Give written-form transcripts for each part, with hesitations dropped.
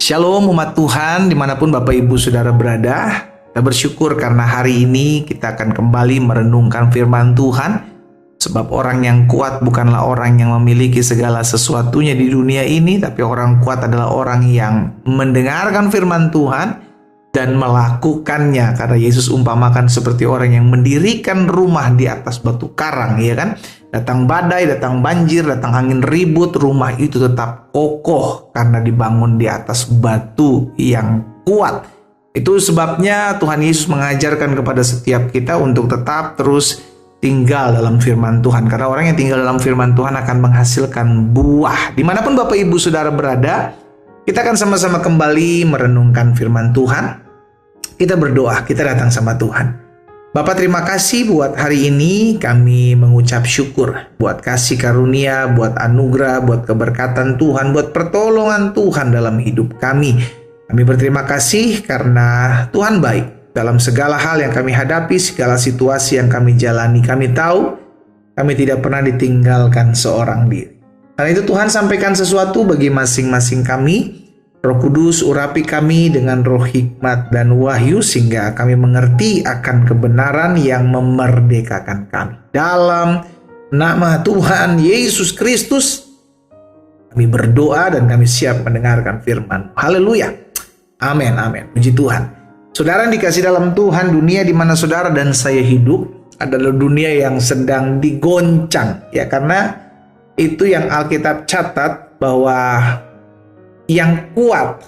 Shalom umat Tuhan dimanapun Bapak Ibu Saudara berada. Kita bersyukur karena hari ini kita akan kembali merenungkan firman Tuhan. Sebab orang yang kuat bukanlah orang yang memiliki segala sesuatunya di dunia ini, tapi orang kuat adalah orang yang mendengarkan firman Tuhan dan melakukannya. Karena Yesus umpamakan seperti orang yang mendirikan rumah di atas batu karang, ya kan? Datang badai, datang banjir, datang angin ribut, rumah itu tetap kokoh karena dibangun di atas batu yang kuat. Itu sebabnya Tuhan Yesus mengajarkan kepada setiap kita untuk tetap terus tinggal dalam firman Tuhan. Karena orang yang tinggal dalam firman Tuhan akan menghasilkan buah. Dimanapun Bapak Ibu Saudara berada, kita akan sama-sama kembali merenungkan firman Tuhan. Kita berdoa, kita datang sama Tuhan. Bapak, terima kasih buat hari ini. Kami mengucap syukur buat kasih karunia, buat anugerah, buat keberkatan Tuhan, buat pertolongan Tuhan dalam hidup kami. Kami berterima kasih karena Tuhan baik dalam segala hal yang kami hadapi, segala situasi yang kami jalani. Kami tahu kami tidak pernah ditinggalkan seorang diri. Karena itu Tuhan sampaikan sesuatu bagi masing-masing kami. Roh Kudus urapi kami dengan roh hikmat dan wahyu sehingga kami mengerti akan kebenaran yang memerdekakan kami. Dalam nama Tuhan Yesus Kristus kami berdoa dan kami siap mendengarkan firman. Haleluya. Amin, amin. Puji Tuhan. Saudara yang dikasih dalam Tuhan, dunia di mana saudara dan saya hidup adalah dunia yang sedang digoncang. Ya, karena itu yang Alkitab catat bahwa yang kuat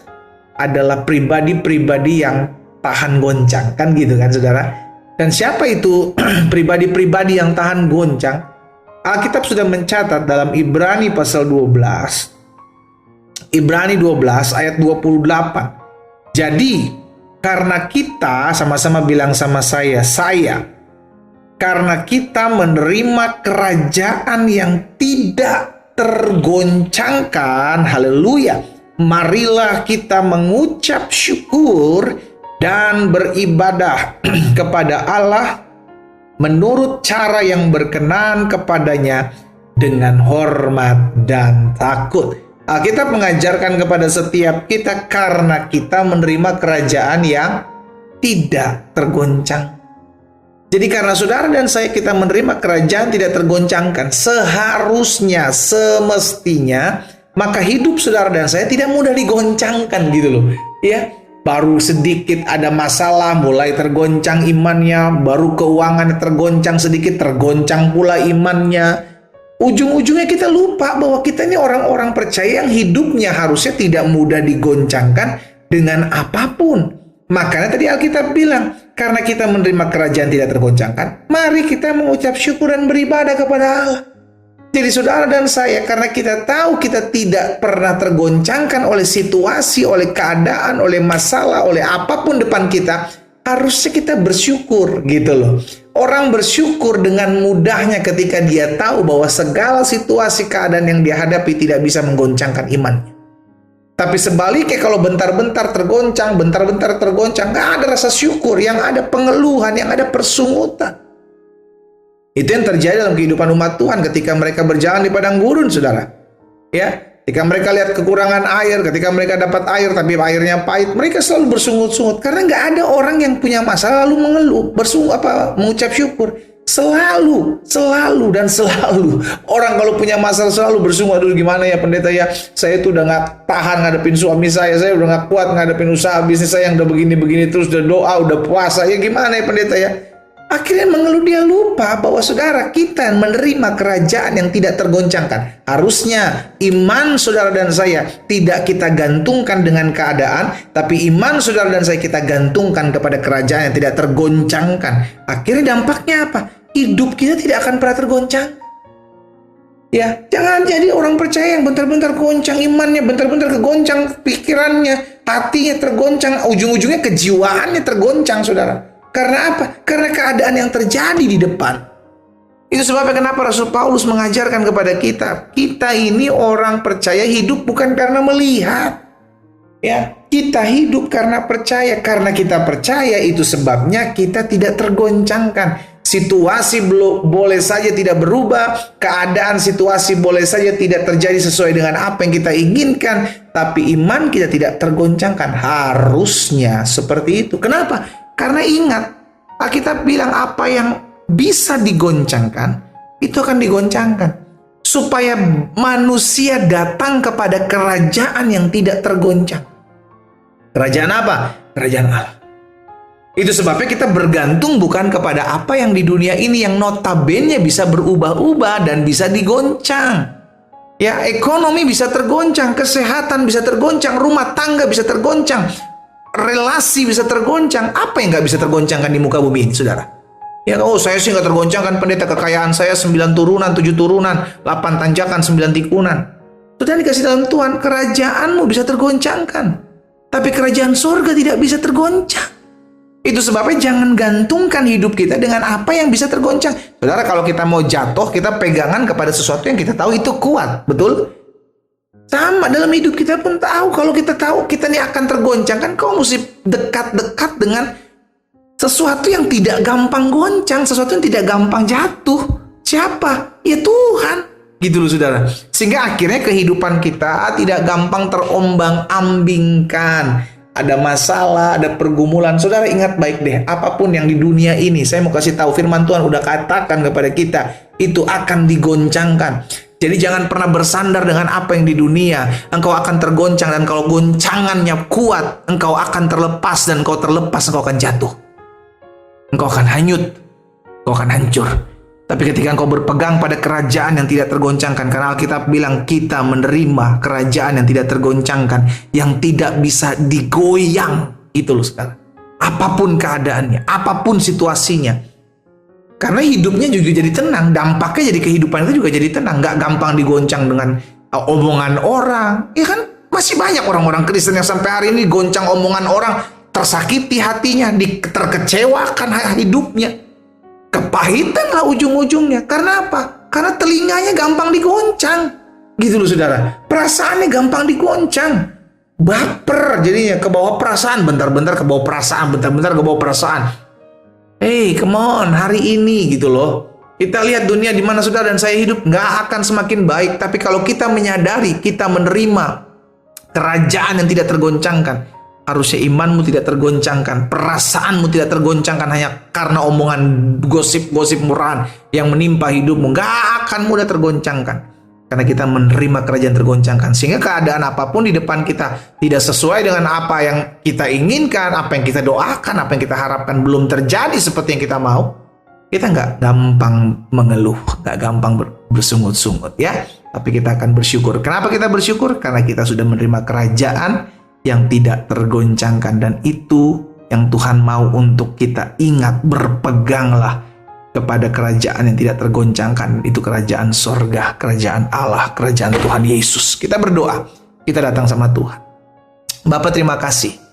adalah pribadi-pribadi yang tahan goncang. Kan gitu kan saudara? Dan siapa itu pribadi-pribadi yang tahan goncang? Alkitab sudah mencatat dalam Ibrani pasal 12. Ibrani 12 ayat 28. Jadi, karena kita, sama-sama bilang sama saya, karena kita menerima kerajaan yang tidak tergoncangkan, haleluya, marilah kita mengucap syukur dan beribadah kepada Allah menurut cara yang berkenan kepadanya dengan hormat dan takut. Alkitab mengajarkan kepada setiap kita karena kita menerima kerajaan yang tidak tergoncang. Jadi karena saudara dan saya kita menerima kerajaan tidak tergoncangkan, seharusnya, semestinya, maka hidup saudara dan saya tidak mudah digoncangkan gitu loh. Ya, baru sedikit ada masalah mulai tergoncang imannya, baru keuangan tergoncang sedikit tergoncang pula imannya. Ujung-ujungnya kita lupa bahwa kita ini orang-orang percaya yang hidupnya harusnya tidak mudah digoncangkan dengan apapun. Makanya tadi Alkitab bilang, karena kita menerima kerajaan tidak tergoncangkan, mari kita mengucap syukur dan beribadah kepada Allah. Jadi saudara dan saya, karena kita tahu kita tidak pernah tergoncangkan oleh situasi, oleh keadaan, oleh masalah, oleh apapun depan kita, harusnya kita bersyukur gitu loh. Orang bersyukur dengan mudahnya ketika dia tahu bahwa segala situasi keadaan yang dia hadapi tidak bisa menggoncangkan imannya. Tapi sebaliknya kalau bentar-bentar tergoncang, nggak ada rasa syukur, yang ada pengeluhan, yang ada persungutan. Itu yang terjadi dalam kehidupan umat Tuhan ketika mereka berjalan di padang gurun, saudara. Ya, ketika mereka lihat kekurangan air, ketika mereka dapat air tapi airnya pahit, mereka selalu bersungut-sungut karena nggak ada orang yang punya masalah lalu mengeluh, mengucap syukur. Selalu orang kalau punya masalah selalu bersungut. Aduh, gimana ya pendeta ya, saya tuh udah nggak tahan ngadepin suami saya udah nggak kuat ngadepin usaha bisnis saya yang udah begini-begini terus, udah doa, udah puasa, ya gimana ya pendeta ya. Akhirnya mengeluh, dia lupa bahwa saudara kita menerima kerajaan yang tidak tergoncangkan. Harusnya iman saudara dan saya tidak kita gantungkan dengan keadaan, tapi iman saudara dan saya kita gantungkan kepada kerajaan yang tidak tergoncangkan. Akhirnya dampaknya apa? Hidup kita tidak akan pernah tergoncang. Ya, jangan jadi orang percaya yang bentar-bentar goncang imannya, bentar-bentar kegoncang pikirannya, hatinya tergoncang, ujung-ujungnya kejiwaannya tergoncang, saudara. Karena apa? Karena keadaan yang terjadi di depan. Itu sebabnya kenapa Rasul Paulus mengajarkan kepada kita, kita ini orang percaya hidup bukan karena melihat. Ya, kita hidup karena percaya. Karena kita percaya itu sebabnya kita tidak tergoncangkan. Situasi boleh saja tidak berubah, keadaan situasi boleh saja tidak terjadi sesuai dengan apa yang kita inginkan, tapi iman kita tidak tergoncangkan. Harusnya seperti itu. Kenapa? Karena ingat, Alkitab bilang apa yang bisa digoncangkan, itu akan digoncangkan. Supaya manusia datang kepada kerajaan yang tidak tergoncang. Kerajaan apa? Kerajaan Allah. Itu sebabnya kita bergantung bukan kepada apa yang di dunia ini yang notabene bisa berubah-ubah dan bisa digoncang. Ya, ekonomi bisa tergoncang, kesehatan bisa tergoncang, rumah tangga bisa tergoncang, relasi bisa tergoncang. Apa yang nggak bisa tergoncangkan di muka bumi ini, saudara? Ya, saya sih nggak tergoncangkan pendeta, kekayaan saya 9 turunan, 7 turunan, 8 tanjakan, 9 tikunan. Sudah dikasih dalam Tuhan, kerajaanmu bisa tergoncangkan. Tapi kerajaan surga tidak bisa tergoncang. Itu sebabnya jangan gantungkan hidup kita dengan apa yang bisa tergoncang. Saudara, kalau kita mau jatuh, kita pegangan kepada sesuatu yang kita tahu itu kuat. Betul? Sama dalam hidup kita pun tahu. Kalau kita tahu kita ini akan tergoncang, kan kau mesti dekat-dekat dengan sesuatu yang tidak gampang goncang, sesuatu yang tidak gampang jatuh. Siapa? Ya Tuhan. Gitu loh, saudara. Sehingga akhirnya kehidupan kita tidak gampang terombang-ambingkan. Ada masalah, ada pergumulan. Saudara ingat baik deh, apapun yang di dunia ini, saya mau kasih tahu, firman Tuhan udah katakan kepada kita, itu akan digoncangkan. Jadi jangan pernah bersandar dengan apa yang di dunia. Engkau akan tergoncang, dan kalau goncangannya kuat, engkau akan terlepas, dan engkau terlepas, engkau akan jatuh. Engkau akan hanyut, engkau akan hancur. Tapi ketika engkau berpegang pada kerajaan yang tidak tergoncangkan, karena Alkitab bilang kita menerima kerajaan yang tidak tergoncangkan, yang tidak bisa digoyang. Itu loh, saudara. Apapun keadaannya, apapun situasinya. Karena hidupnya juga jadi tenang, dampaknya jadi kehidupan itu juga jadi tenang. Gak gampang digoncang dengan omongan orang. Ya kan, masih banyak orang-orang Kristen yang sampai hari ini goncang omongan orang, tersakiti hatinya, terkecewakan hidupnya. Kepahitan lah ujung-ujungnya. Karena apa? Karena telinganya gampang digoncang. Gitu loh, saudara. Perasaannya gampang digoncang. Baper jadinya, ke bawah perasaan. Bentar-bentar ke bawah perasaan. Bentar-bentar ke bawah perasaan. Hey, come on, hari ini gitu loh. Kita lihat dunia di mana saudara dan saya hidup nggak akan semakin baik. Tapi kalau kita menyadari, kita menerima kerajaan yang tidak tergoncangkan, harusnya imanmu tidak tergoncangkan, perasaanmu tidak tergoncangkan hanya karena omongan gosip-gosip murahan yang menimpa hidupmu. Gak akan mudah tergoncangkan. Karena kita menerima kerajaan tergoncangkan. Sehingga keadaan apapun di depan kita tidak sesuai dengan apa yang kita inginkan, apa yang kita doakan, apa yang kita harapkan belum terjadi seperti yang kita mau, kita gak gampang mengeluh, gak gampang bersungut-sungut ya. Tapi kita akan bersyukur. Kenapa kita bersyukur? Karena kita sudah menerima kerajaan yang tidak tergoncangkan, dan itu yang Tuhan mau untuk kita ingat. Berpeganglah kepada kerajaan yang tidak tergoncangkan. Itu kerajaan sorga, kerajaan Allah, kerajaan Tuhan Yesus. Kita berdoa, kita datang sama Tuhan. Bapa, terima kasih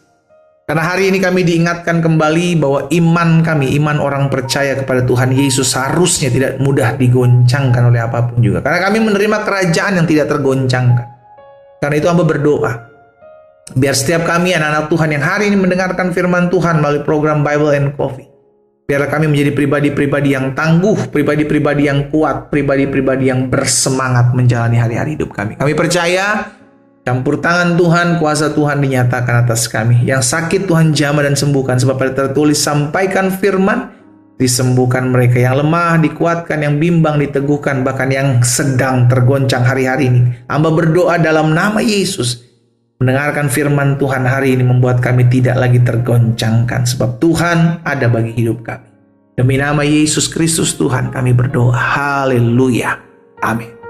karena hari ini kami diingatkan kembali bahwa iman kami, iman orang percaya kepada Tuhan Yesus seharusnya tidak mudah digoncangkan oleh apapun juga. Karena kami menerima kerajaan yang tidak tergoncangkan. Karena itu hamba berdoa, biar setiap kami anak-anak Tuhan yang hari ini mendengarkan firman Tuhan melalui program Bible and Coffee, biarlah kami menjadi pribadi-pribadi yang tangguh, pribadi-pribadi yang kuat, pribadi-pribadi yang bersemangat menjalani hari-hari hidup kami. Kami percaya campur tangan Tuhan, kuasa Tuhan dinyatakan atas kami. Yang sakit Tuhan jamah dan sembuhkan, sebab ada tertulis, sampaikan firman, disembuhkan mereka. Yang lemah dikuatkan, yang bimbang diteguhkan, bahkan yang sedang tergoncang hari-hari ini. Hamba berdoa dalam nama Yesus, mendengarkan firman Tuhan hari ini membuat kami tidak lagi tergoncangkan, sebab Tuhan ada bagi hidup kami. Demi nama Yesus Kristus Tuhan kami berdoa. Haleluya. Amin.